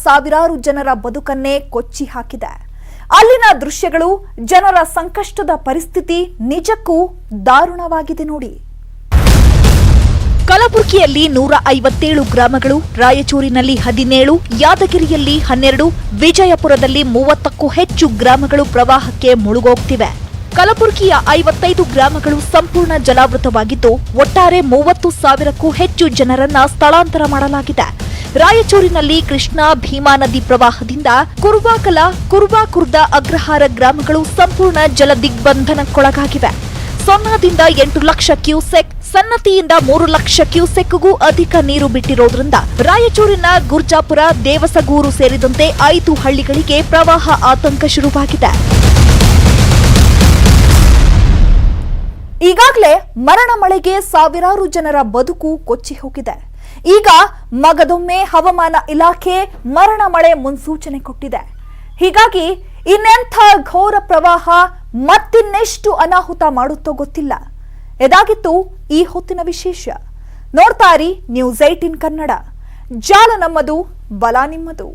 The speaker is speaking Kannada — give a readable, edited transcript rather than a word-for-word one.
ಸಾವಿರಾರು ಜನರ ಬದುಕನ್ನೇ ಕೊಚ್ಚಿ ಹಾಕಿದೆ. ಅಲ್ಲಿನ ದೃಶ್ಯಗಳು, ಜನರ ಸಂಕಷ್ಟದ ಪರಿಸ್ಥಿತಿ ನಿಜಕ್ಕೂ ದಾರುಣವಾಗಿದೆ ನೋಡಿ. ಕಲಬುರಗಿಯಲ್ಲಿ 157 ಗ್ರಾಮಗಳು, ರಾಯಚೂರಿನಲ್ಲಿ 17, ಯಾದಗಿರಿಯಲ್ಲಿ 12, ವಿಜಯಪುರದಲ್ಲಿ 30ಕ್ಕೂ ಹೆಚ್ಚು ಗ್ರಾಮಗಳು ಪ್ರವಾಹಕ್ಕೆ ಮುಳುಗೋಗ್ತಿವೆ. ಕಲಬುರಗಿಯ 55 ಗ್ರಾಮಗಳು ಸಂಪೂರ್ಣ ಜಲಾವೃತವಾಗಿದ್ದು, ಒಟ್ಟಾರೆ 30,000ಕ್ಕೂ ಹೆಚ್ಚು ಜನರನ್ನ ಸ್ಥಳಾಂತರ ಮಾಡಲಾಗಿದೆ. ರಾಯಚೂರಿನಲ್ಲಿ ಕೃಷ್ಣಾ ಭೀಮಾ ನದಿ ಪ್ರವಾಹದಿಂದ ಕುರುಬಾಕುರ್ದ ಅಗ್ರಹಾರ ಗ್ರಾಮಗಳು ಸಂಪೂರ್ಣ ಜಲ ದಿಗ್ಬಂಧನಕ್ಕೊಳಗಾಗಿವೆ. ಸೊನ್ನಾದಿಂದ 8 ಲಕ್ಷ ಕ್ಯೂಸೆಕ್, ಸನ್ನತಿಯಿಂದ 3 ಲಕ್ಷ ಕ್ಯೂಸೆಕ್ಗೂ ಅಧಿಕ ನೀರು ಬಿಟ್ಟಿರೋದ್ರಿಂದ ರಾಯಚೂರಿನ ಗುರ್ಜಾಪುರ, ದೇವಸಗೂರು ಸೇರಿದಂತೆ 5 ಹಳ್ಳಿಗಳಿಗೆ ಪ್ರವಾಹ ಆತಂಕ ಶುರುವಾಗಿದೆ. ಈಗಾಗಲೇ ಮರಣ ಮಳೆಗೆ ಸಾವಿರಾರು ಜನರ ಬದುಕು ಕೊಚ್ಚಿ ಹೋಗಿದೆ. ಈಗ ಮಗದೊಮ್ಮೆ ಹವಾಮಾನ ಇಲಾಖೆ ಮರಣ ಮಳೆ ಮುನ್ಸೂಚನೆ ಕೊಟ್ಟಿದೆ. ಹೀಗಾಗಿ ಇನ್ನೆಂಥ ಘೋರ ಪ್ರವಾಹ ಮತ್ತಿನ್ನೆಷ್ಟು ಅನಾಹುತ ಮಾಡುತ್ತೋ ಗೊತ್ತಿಲ್ಲ. ಇದಾಗಿತ್ತು ಈ ಹೊತ್ತಿನ ವಿಶೇಷ. ನೋಡ್ತಾ ಇರಿ News 18 ಕನ್ನಡ. ಜಾಲ ನಮ್ಮದು, ಬಲ ನಿಮ್ಮದು.